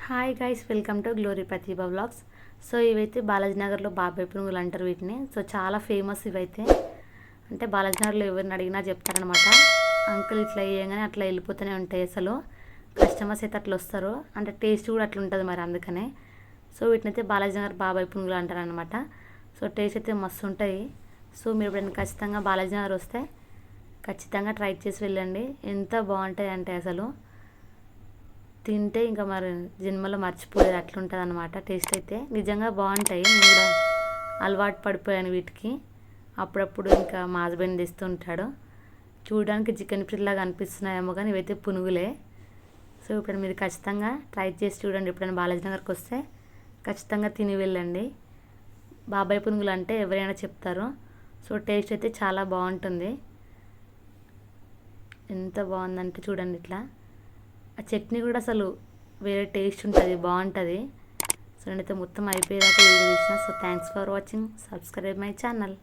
Hi guys, welcome to glory Pratibha vlogs. So ఇవైతే బాలాజీ నగర్లో బాబాయ్ పునుగులు అంటారు వీటిని. సో చాలా ఫేమస్ ఇవైతే. అంటే బాలాజీ నగర్లో ఎవరిని అడిగినా చెప్తారనమాట. అంకుల్ ఇట్లా వేయగానే అట్లా వెళ్ళిపోతూనే ఉంటాయి. అసలు కస్టమర్స్ అయితే అట్లా వస్తారు. అంటే టేస్ట్ కూడా అట్లా ఉంటుంది మరి, అందుకనే. సో వీటిని అయితే బాలాజీ నగర్ బాబాయ్ పునుగులు అంటారనమాట. సో టేస్ట్ అయితే మస్తు ఉంటాయి. సో మీరు ఎప్పుడైనా ఖచ్చితంగా బాలాజీ నగర్ వస్తే ఖచ్చితంగా ట్రై చేసి వెళ్ళండి. ఎంత బాగుంటాయి అంటే అసలు తింటే ఇంకా మరి జన్మలో మర్చిపోయేది అట్లుంటుంది అనమాట. టేస్ట్ అయితే నిజంగా బాగుంటాయి. నేను కూడా అలవాటు పడిపోయాను వీటికి. అప్పుడప్పుడు ఇంకా మా హస్బెండ్ తెస్తుంటాడు. చూడడానికి చికెన్ ఫ్రీలాగా అనిపిస్తున్నాయేమో కానీ ఇవైతే పునుగులే. సో ఇప్పుడు మీరు ఖచ్చితంగా ట్రై చేసి చూడండి. ఎప్పుడైనా బాలాజీ నగర్కి వస్తే ఖచ్చితంగా తిని వెళ్ళండి. బాబాయ్ పునుగులు అంటే ఎవరైనా చెప్తారు. సో టేస్ట్ అయితే చాలా బాగుంటుంది. ఎంత బాగుందంటే చూడండి ఇట్లా. ఆ చట్నీ కూడా అసలు వేరే టేస్ట్ ఉంటుంది, బాగుంటుంది. సో నేనైతే మొత్తం అయిపోయేదాకా వీడియో తీసిన. So thanks for watching. Subscribe my channel.